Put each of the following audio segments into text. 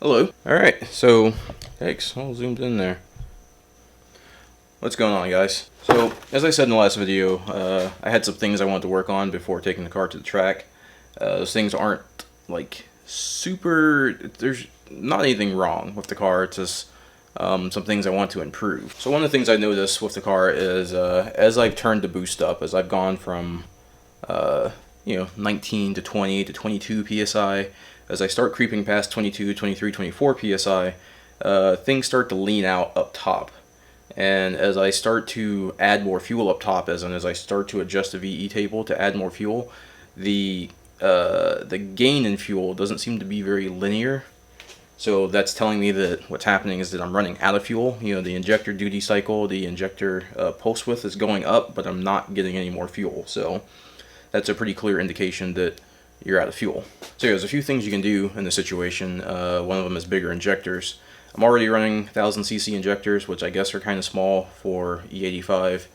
Hello. Alright, so, thanks, all zoomed in there. What's going on, guys? So, as I said in the last video, I had some things I wanted to work on before taking the car to the track. Those things aren't, like, there's not anything wrong with the car, it's just some things I want to improve. So one of the things I noticed with the car is, as I've turned the boost up, as I've gone from, 19 to 20 to 22 psi, as I start creeping past 22, 23, 24 psi, things start to lean out up top. And as I start to add more fuel up top, as I start to adjust the VE table to add more fuel, the gain in fuel doesn't seem to be very linear. So that's telling me that what's happening is that I'm running out of fuel. You know, the injector duty cycle, the injector pulse width is going up, but I'm not getting any more fuel. So that's a pretty clear indication that you're out of fuel. So there's a few things you can do in this situation. One of them is bigger injectors. I'm already running 1000cc injectors, which I guess are kind of small for E85.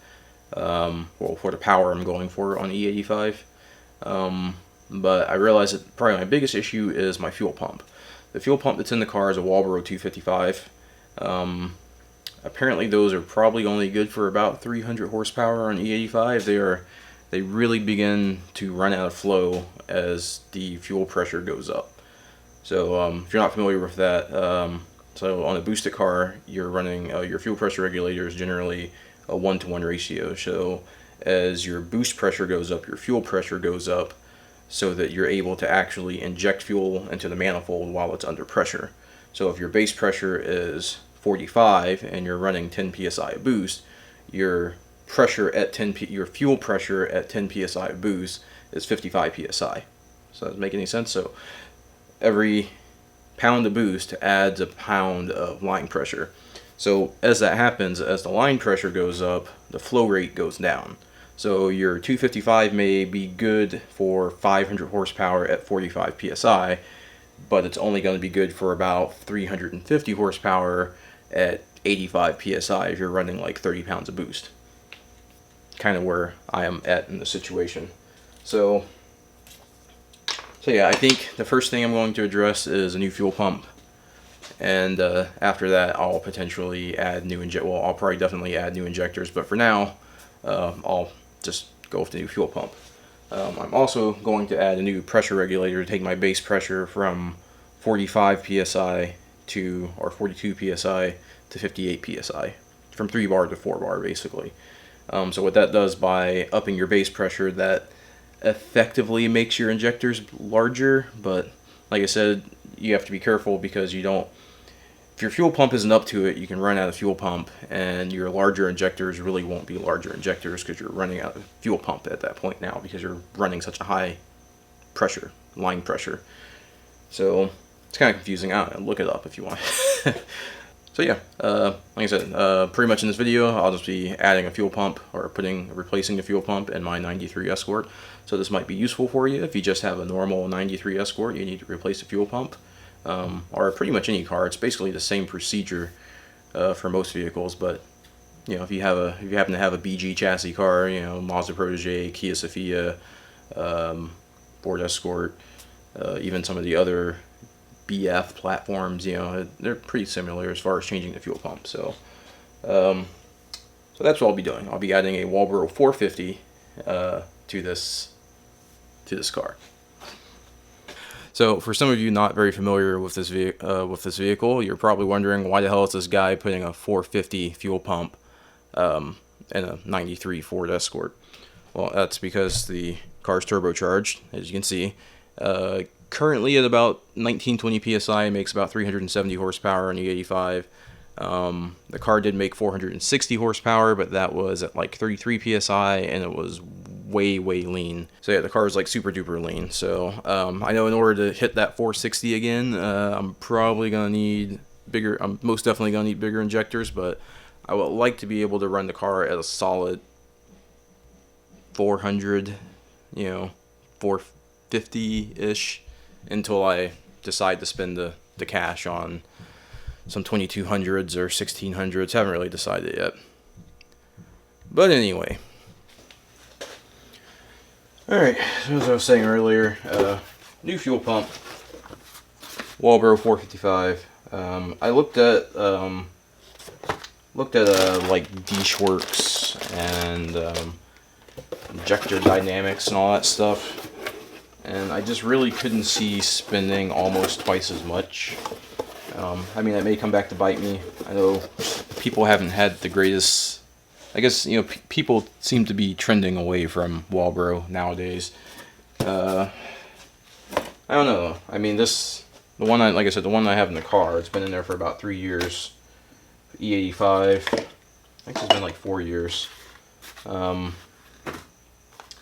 Well, for the power I'm going for on E85. But I realize that probably my biggest issue is my fuel pump. The fuel pump that's in the car is a Walbro 255. Apparently those are probably only good for about 300 horsepower on E85. They really begin to run out of flow as the fuel pressure goes up. So if you're not familiar with that, so on a boosted car, you're running your fuel pressure regulator is generally a 1-to-1 ratio. So as your boost pressure goes up, your fuel pressure goes up, so that you're able to actually inject fuel into the manifold while it's under pressure. So if your base pressure is 45 and you're running 10 psi boost, your fuel pressure at 10 psi boost is 55 psi. So does that make any sense? So every pound of boost adds a pound of line pressure. So as that happens, as the line pressure goes up, the flow rate goes down. So your 255 may be good for 500 horsepower at 45 psi, but it's only going to be good for about 350 horsepower at 85 psi if you're running like 30 pounds of boost. Kind of where I am at in the situation. So yeah, I think the first thing I'm going to address is a new fuel pump, and after that I'll potentially add I'll probably definitely add new injectors, but for now I'll just go with the new fuel pump. I'm also going to add a new pressure regulator to take my base pressure from 45 psi or 42 psi to 58 psi, from 3 bar to 4 bar basically. So what that does, by upping your base pressure, that effectively makes your injectors larger, but like I said, you have to be careful because if your fuel pump isn't up to it, you can run out of fuel pump, and your larger injectors really won't be larger injectors because you're running out of fuel pump at that point now because you're running such a high pressure, line pressure. So it's kind of confusing. Look it up if you want. So yeah, like I said, pretty much in this video, I'll just be adding a fuel pump or replacing the fuel pump in my 93 Escort. So this might be useful for you if you just have a normal 93 Escort, you need to replace the fuel pump, or pretty much any car. It's basically the same procedure for most vehicles, but you know, if you happen to have a BG chassis car, you know, Mazda Protege, Kia Sophia, Ford Escort, even some of the other BF platforms, you know, they're pretty similar as far as changing the fuel pump. So that's what I'll be doing. I'll be adding a Walbro 450 to this car. So for some of you not very familiar with this vehicle, you're probably wondering, why the hell is this guy putting a 450 fuel pump in a 93 Ford Escort? Well, that's because the car's turbocharged, as you can see. Currently at about 1920 psi, it makes about 370 horsepower on E85. The car did make 460 horsepower, but that was at like 33 psi, and it was way lean. So yeah, the car is like super duper lean. So I know in order to hit that 460 again, I'm most definitely gonna need bigger injectors, but I would like to be able to run the car at a solid 400, 450-ish, until I decide to spend the cash on some 2200s or 1600s. Haven't really decided yet. But anyway. Alright, so as I was saying earlier, new fuel pump. Walbro 455. I looked at like D-Works and injector dynamics and all that stuff, and I just really couldn't see spending almost twice as much. I mean, that may come back to bite me. I know people haven't had the greatest. I guess, you know, people seem to be trending away from Walbro nowadays. I don't know. I mean, the one like I said, the one I have in the car, it's been in there for about 3 years. E85. I think it's been like 4 years.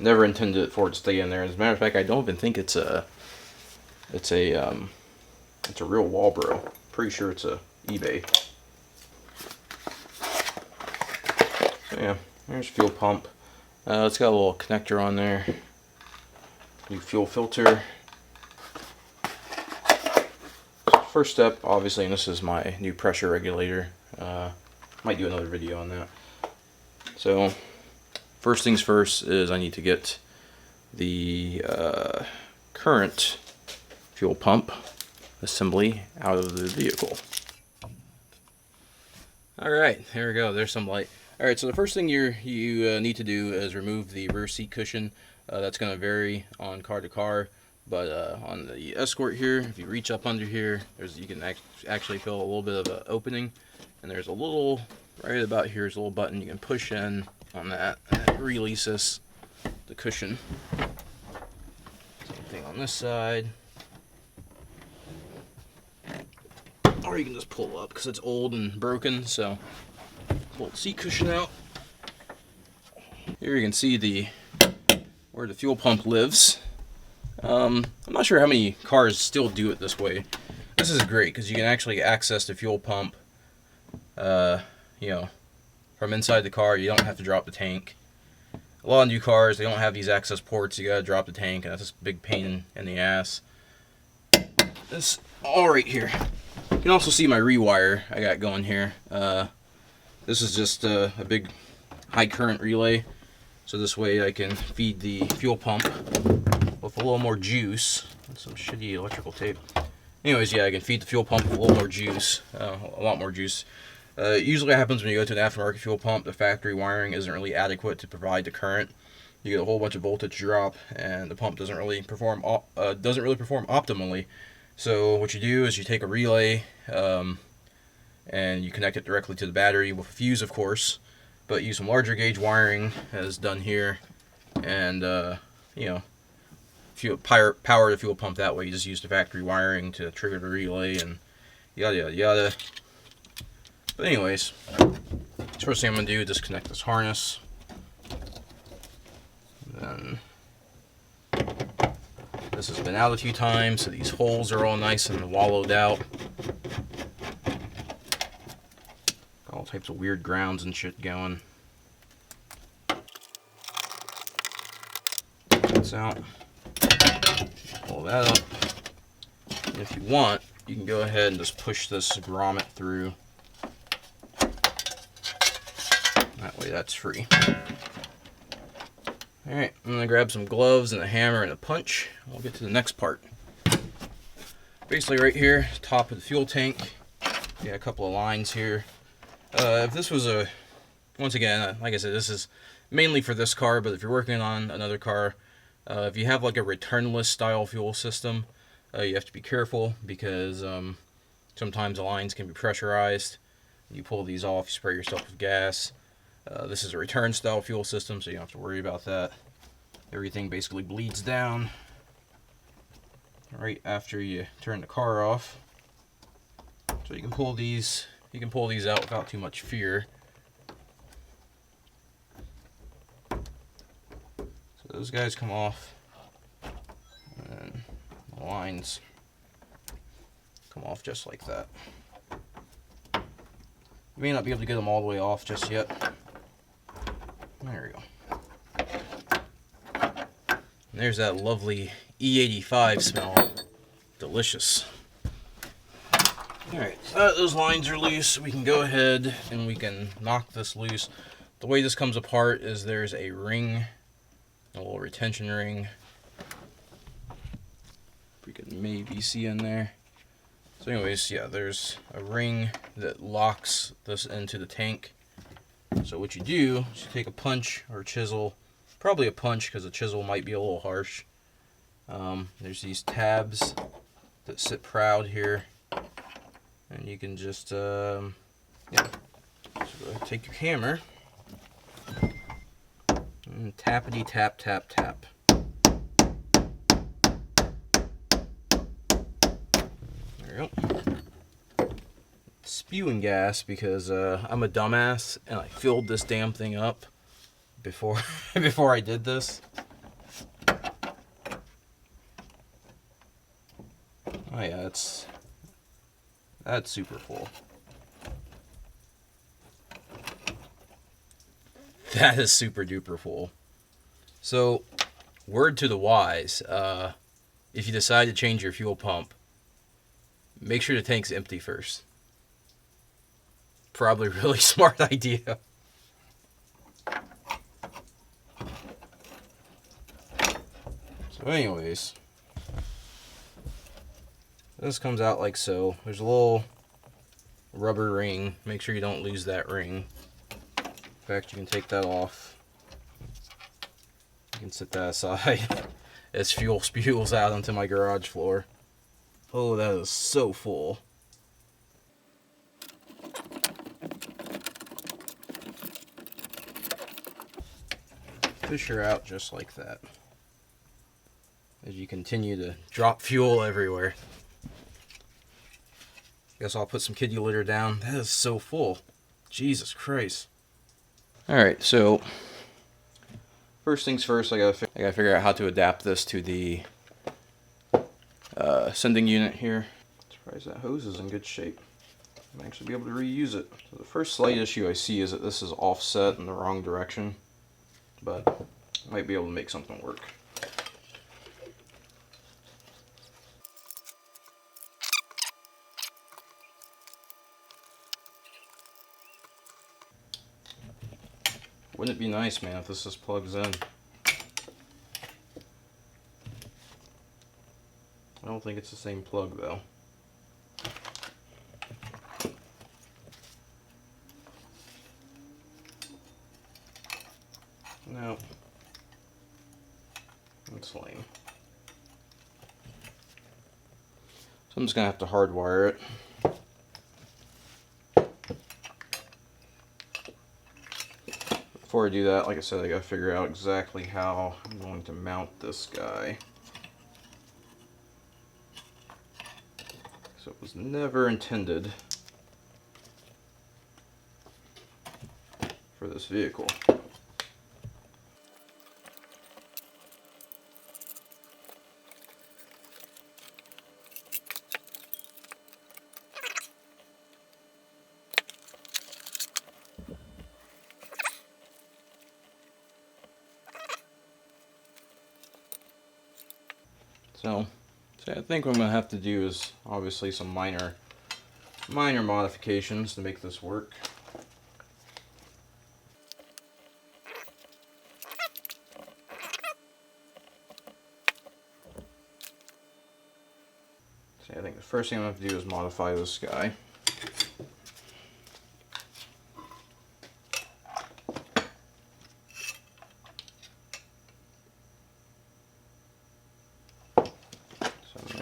Never intended for it to stay in there. As a matter of fact, I don't even think it's a real Walbro. Pretty sure it's a eBay. So yeah, there's fuel pump. It's got a little connector on there. New fuel filter. First step, obviously, and this is my new pressure regulator. Might do another video on that. So, first things first is I need to get the current fuel pump assembly out of the vehicle. Alright, here we go. There's some light. Alright, so the first thing you need to do is remove the rear seat cushion. That's going to vary on car to car, but on the Escort here, if you reach up under here, you can actually feel a little bit of an opening, and there's a little, right about here is a little button you can push in on that, and it releases the cushion. Same thing on this side. Or you can just pull up because it's old and broken, so pull the seat cushion out. Here you can see where the fuel pump lives. I'm not sure how many cars still do it this way. This is great because you can actually access the fuel pump, you know, from inside the car. You don't have to drop the tank. A lot of new cars, they don't have these access ports. You gotta drop the tank, and that's a big pain in the ass. This all right here. You can also see my rewire I got going here. This is just a big high current relay, so this way I can feed the fuel pump with a little more juice. That's some shitty electrical tape. Anyways, yeah, I can feed the fuel pump with a little more juice, a lot more juice. Usually what happens when you go to an aftermarket fuel pump, the factory wiring isn't really adequate to provide the current. You get a whole bunch of voltage drop, and the pump doesn't really perform optimally. So what you do is you take a relay and you connect it directly to the battery with a fuse, of course, but use some larger gauge wiring as done here, and you know, power the fuel pump that way. You just use the factory wiring to trigger the relay and yada yada yada. But anyways, first thing I'm gonna do is disconnect this harness. Then this has been out a few times, so these holes are all nice and wallowed out. All types of weird grounds and shit going. That's out. Pull that up. And if you want, you can go ahead and just push this grommet through. That way that's free. Alright, I'm going to grab some gloves and a hammer and a punch. We'll get to the next part. Basically right here, top of the fuel tank. Yeah, a couple of lines here. If this was once again, like I said, this is mainly for this car, but if you're working on another car, if you have like a returnless style fuel system, you have to be careful because sometimes the lines can be pressurized. You pull these off, you spray yourself with gas. This is a return style fuel system, so you don't have to worry about that. Everything basically bleeds down right after you turn the car off. So you can pull these out without too much fear. So those guys come off, and the lines come off just like that. You may not be able to get them all the way off just yet. There we go. And there's that lovely E85 smell. Delicious. Alright, so those lines are loose. We can go ahead and we can knock this loose. The way this comes apart is there's a ring, a little retention ring. We can maybe see in there. So anyways, yeah, there's a ring that locks this into the tank. So what you do is you take a punch or a chisel, probably a punch because a chisel might be a little harsh. There's these tabs that sit proud here, and you can just yeah. So take your hammer and tappity tap tap tap. There we go. Spewing gas because I'm a dumbass and I filled this damn thing up before before I did this. Oh yeah, that's super full. That is super duper full. So, word to the wise, if you decide to change your fuel pump, make sure the tank's empty first. Probably a really smart idea. So anyways, this comes out like so. There's a little rubber ring. Make sure you don't lose that ring. In fact, you can take that off. You can set that aside as fuel spews out onto my garage floor. Oh, that is so full. Fish her out just like that. As you continue to drop fuel everywhere. Guess I'll put some kitty litter down. That is so full. Jesus Christ. Alright, so first things first, I gotta figure out how to adapt this to the sending unit here. Surprised that hose is in good shape. I might actually be able to reuse it. So the first slight issue I see is that this is offset in the wrong direction, but I might be able to make something work. Wouldn't it be nice, man, if this just plugs in? I don't think it's the same plug, though. No. That's lame. So I'm just going to have to hardwire it. Before I do that, like I said, I gotta figure out exactly how I'm going to mount this guy. So it was never intended for this vehicle. So I think what I'm going to have to do is obviously some minor modifications to make this work. So I think the first thing I'm going to have to do is modify this guy.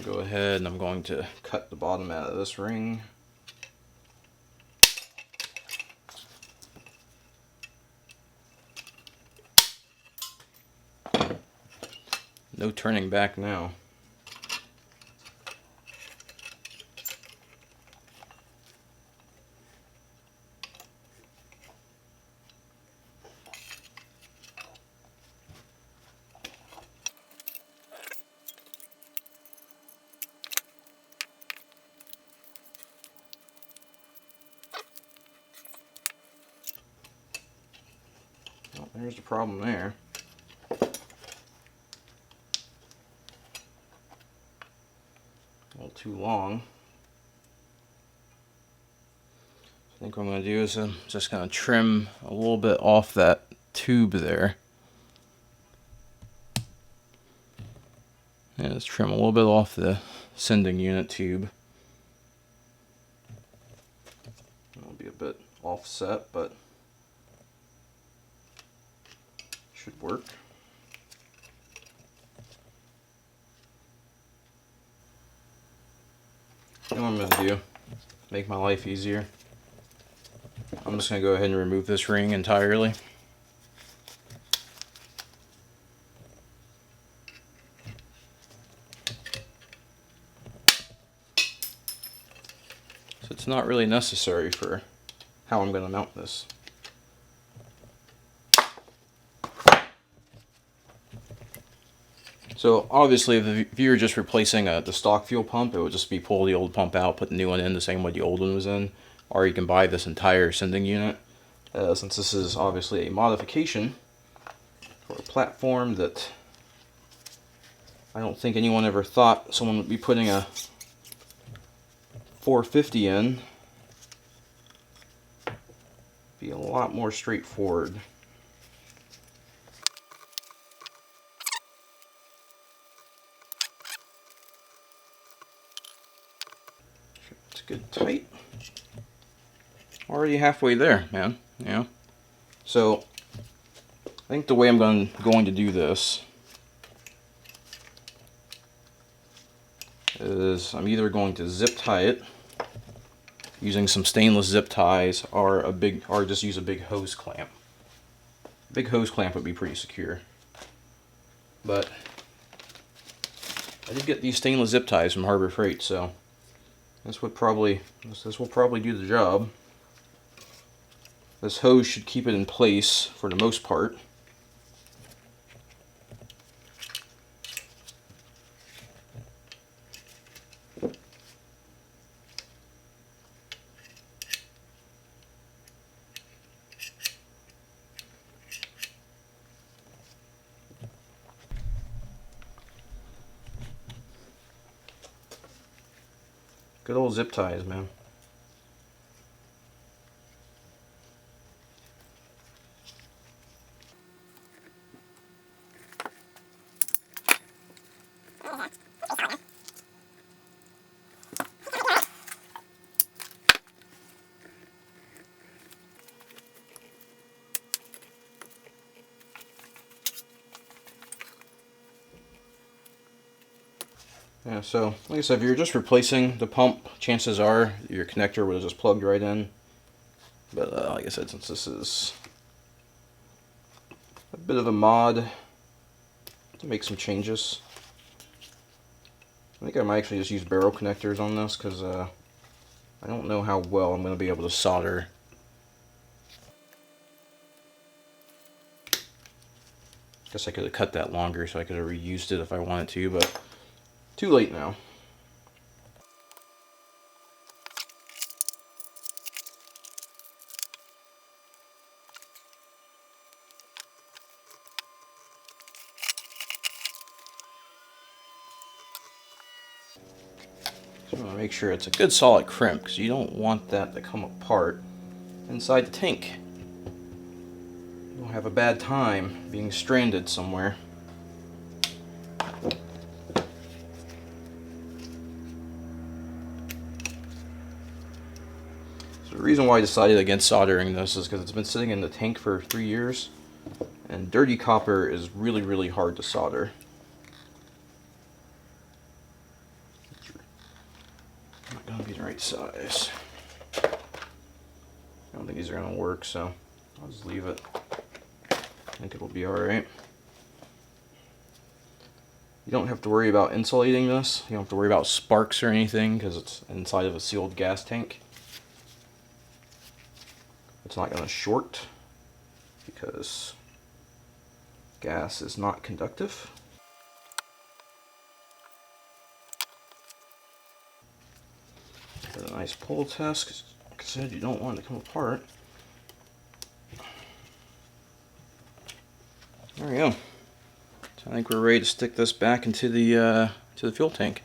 Go ahead and I'm going to cut the bottom out of this ring. No turning back now. Well, there's the problem there. A little too long. I think what I'm going to do is I'm just going to trim a little bit off that tube there. Yeah, let's trim a little bit off the sending unit tube. offset, but should work. You know what I'm going to do? Make my life easier. I'm just going to go ahead and remove this ring entirely. So it's not really necessary for how I'm going to mount this. So obviously if you were just replacing the stock fuel pump, it would just be pull the old pump out, put the new one in the same way the old one was in. Or you can buy this entire sending unit. Since this is obviously a modification for a platform that I don't think anyone ever thought someone would be putting a 450 in. Be a lot more straightforward. It's good tight. Already halfway there, man. Yeah. So I think the way I'm going to do this is I'm either going to zip tie it using some stainless zip ties, or just use a big hose clamp. A big hose clamp would be pretty secure. But I did get these stainless zip ties from Harbor Freight, so this will probably do the job. This hose should keep it in place for the most part. Good old zip ties, man. Yeah, so like I said, if you're just replacing the pump, chances are your connector would have just plugged right in. But like I said, since this is a bit of a mod, to make some changes. I think I might actually just use barrel connectors on this, because I don't know how well I'm going to be able to solder. Guess I could have cut that longer so I could have reused it if I wanted to, but too late now. So I'm going to make sure it's a good solid crimp, because you don't want that to come apart inside the tank. You'll have a bad time being stranded somewhere. The reason why I decided against soldering this is because it's been sitting in the tank for 3 years, and dirty copper is really, really hard to solder. Not going to be the right size. I don't think these are going to work, so I'll just leave it. I think it'll be alright. You don't have to worry about insulating this. You don't have to worry about sparks or anything, because it's inside of a sealed gas tank. It's not going to short because gas is not conductive. Got a nice pull test, because like I said, you don't want it to come apart. There we go. So I think we're ready to stick this back into the fuel tank.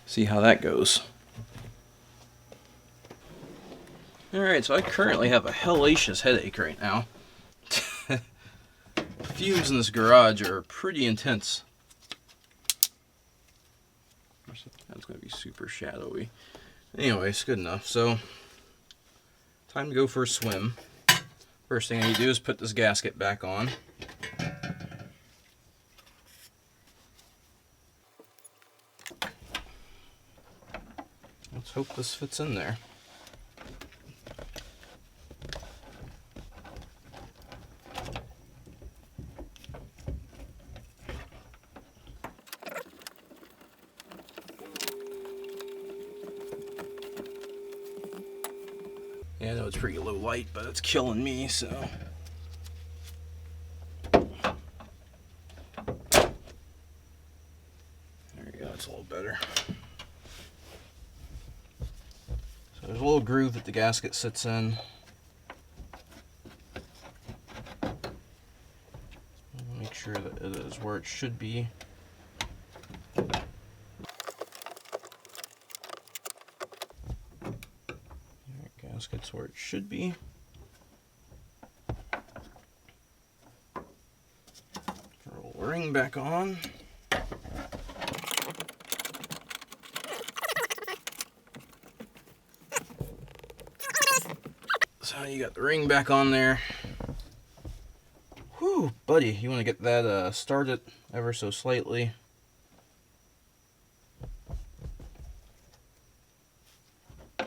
See how that goes. Alright, so I currently have a hellacious headache right now. Fumes in this garage are pretty intense. That's going to be super shadowy. Anyways, good enough. So, Time to go for a swim. First thing I need to do is put this gasket back on. Let's hope this fits in there. Yeah, I know it's pretty low light, but it's killing me, so. There we go, it's a little better. So there's a little groove that the gasket sits in. Make sure that it is where it should be. Gasket's where it should be. Throw the ring back on. So you got the ring back on there. Whew, buddy, you want to get that started ever so slightly.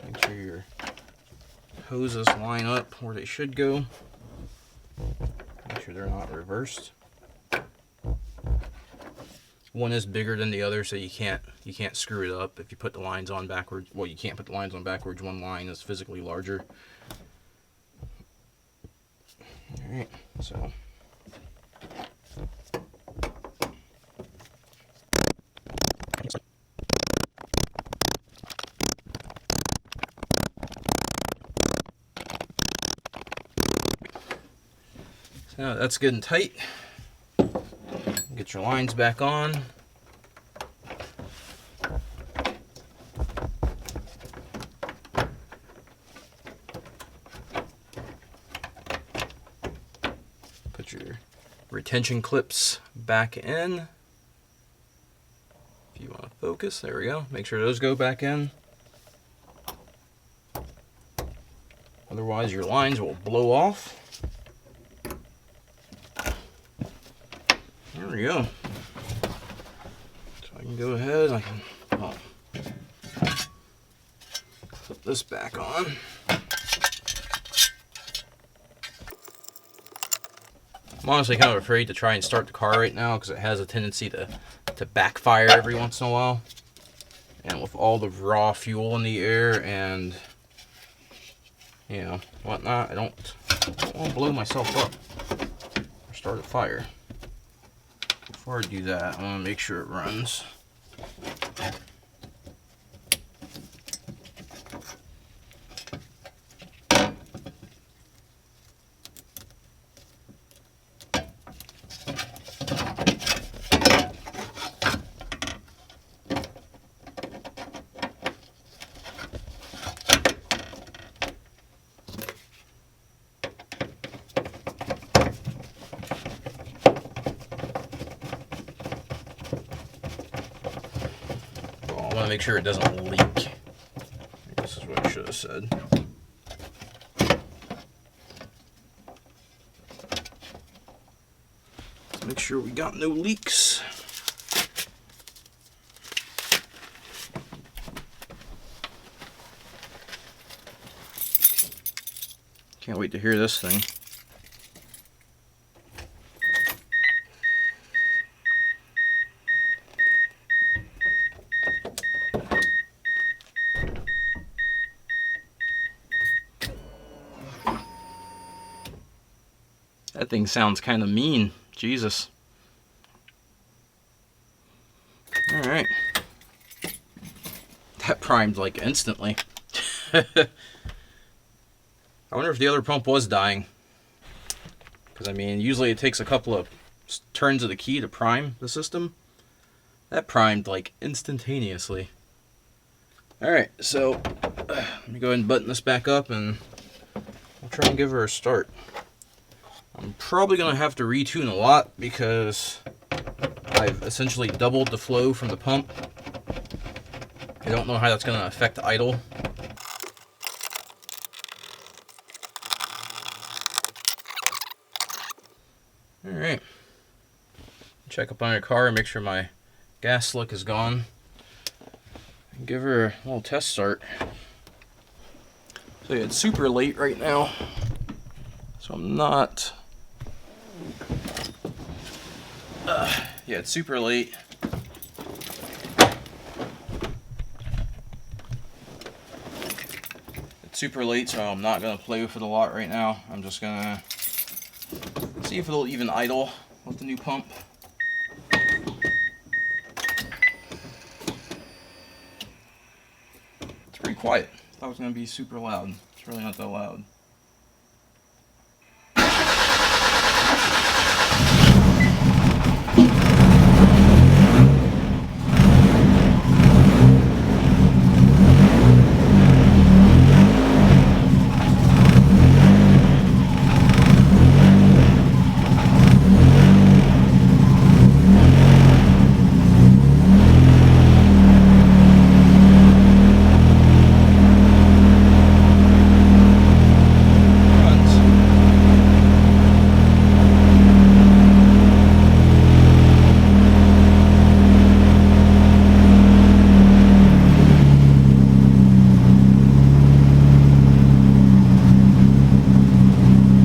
Make sure your hoses line up where they should go. Make sure they're not reversed. One is bigger than the other, so you can't screw it up if you put the lines on backwards. Well, you can't put the lines on backwards. One line is physically larger. All right, so. So that's good and tight. Get your lines back on. Put your retention clips back in. If you want to focus, there we go. Make sure those go back in. Otherwise your lines will blow off. There we go. So I can go ahead, I can flip this back on. I'm honestly kind of afraid to try and start the car right now because it has a tendency to backfire every once in a while. And with all the raw fuel in the air and, you know, whatnot, I don't want to blow myself up or start a fire. Before I do that, I want to make sure it runs. I want to make sure it doesn't leak. This is what I should have said. Let's make sure we got no leaks. Can't wait to hear this thing. That thing sounds kind of mean. Jesus. Alright. That primed like instantly. I wonder if the other pump was dying. Because, I mean, usually it takes a couple of turns of the key to prime the system. That primed like instantaneously. Alright, so let me go ahead and button this back up and we'll try and give her a start. I'm probably going to have to retune a lot because I've essentially doubled the flow from the pump. I don't know how that's going to affect idle. check up on your car and make sure my gas slick is gone. And give her a little test start. So yeah, it's super late right now, so I'm not. Yeah, it's super late. It's super late, so I'm not gonna play with it a lot right now. I'm just gonna see if it'll even idle with the new pump. It's pretty quiet. I thought it was gonna be super loud. It's really not that loud.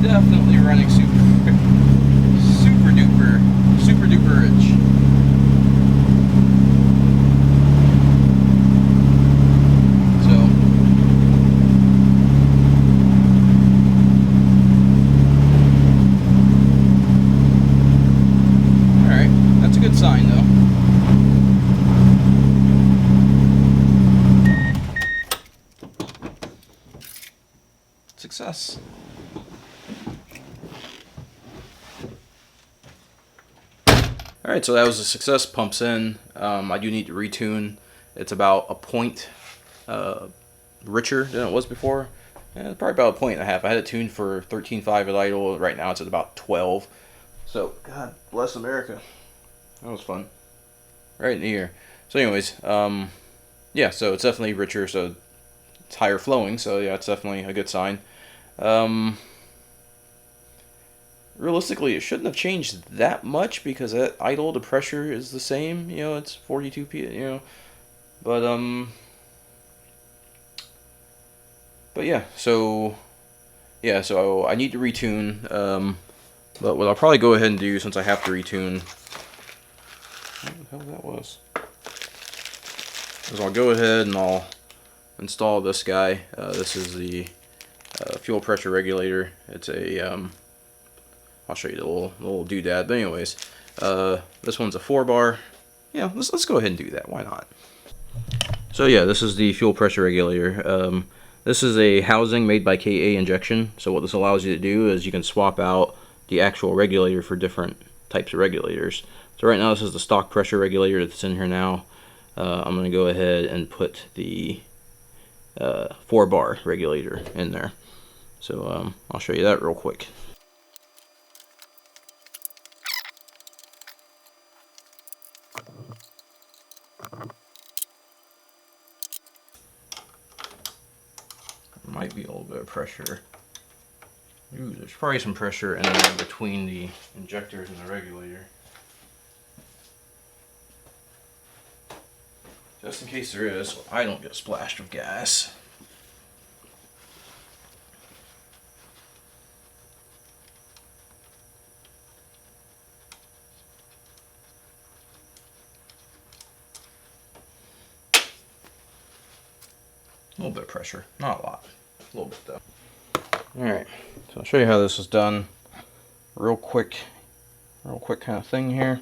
Definitely running super duper rich. So alright, that's a good sign though. Success. Alright, so that was a success. Pumps in. I do need to retune. It's about a point richer than it was before. Probably about a point and a half. I had it tuned for 13.5 at idle. Right now it's at about 12. So, God bless America. That was fun. Right in the ear. So anyways, yeah, so it's definitely richer, so it's higher flowing. So yeah, it's definitely a good sign. Realistically, it shouldn't have changed that much because at idle the pressure is the same. You know, it's 42 p. But yeah. So I need to retune. But what I'll probably go ahead and do, since I have to retune, what the hell that was, is I'll go ahead and I'll install this guy. This is the fuel pressure regulator. It's a I'll show you the little doodad. But anyways, this one's a 4-bar. Yeah, let's go ahead and do that. Why not? So yeah, this is the fuel pressure regulator. This is a housing made by KA Injection. So what this allows you to do is you can swap out the actual regulator for different types of regulators. So right now this is the stock pressure regulator that's in here now. I'm going to go ahead and put the 4-bar regulator in there. So I'll show you that real quick. There might be a little bit of pressure. Ooh, there's probably some pressure in there between the injectors and the regulator. Just in case there is, so I don't get splashed with gas. A little bit of pressure, not a lot. A little bit though. Alright, so I'll show you how this is done. Real quick kind of thing here.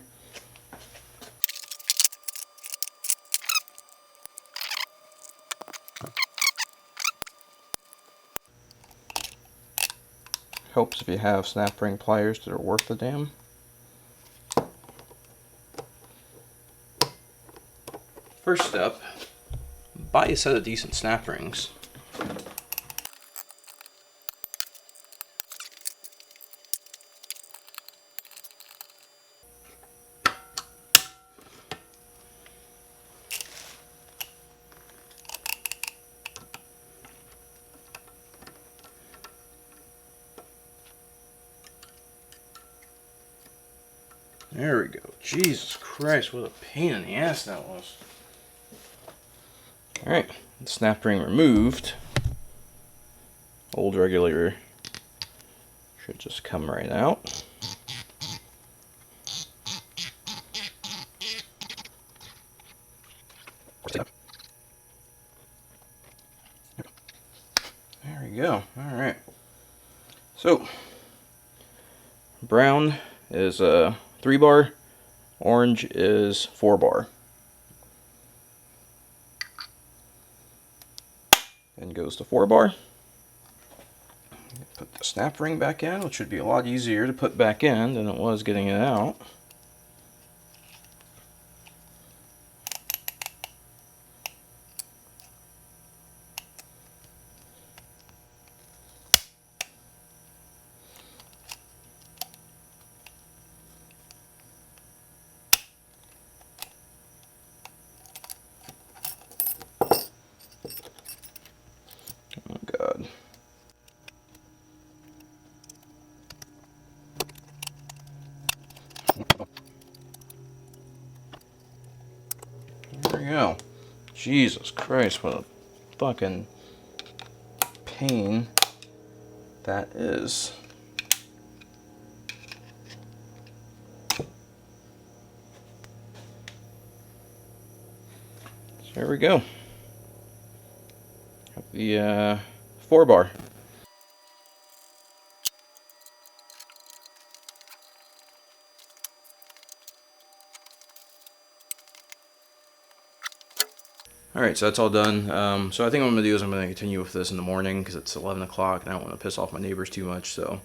Helps if you have snap ring pliers that are worth the damn. First step, buy a set of decent snap rings. There we go. Jesus Christ, what a pain in the ass that was. Alright, snap ring removed. Old regulator should just come right out. There we go. Alright. So, brown is a 3-bar, orange is 4-bar. Then goes the 4-bar. Put the snap ring back in, which should be a lot easier to put back in than it was getting it out. Oh God. There we go. Jesus Christ, what a fucking pain that is. So there we go. The 4-bar. Alright, so that's all done. So I think what I'm going to do is I'm going to continue with this in the morning because it's 11 o'clock and I don't want to piss off my neighbors too much. So,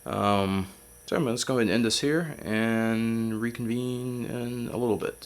I'm going to go ahead and end this here and reconvene in a little bit.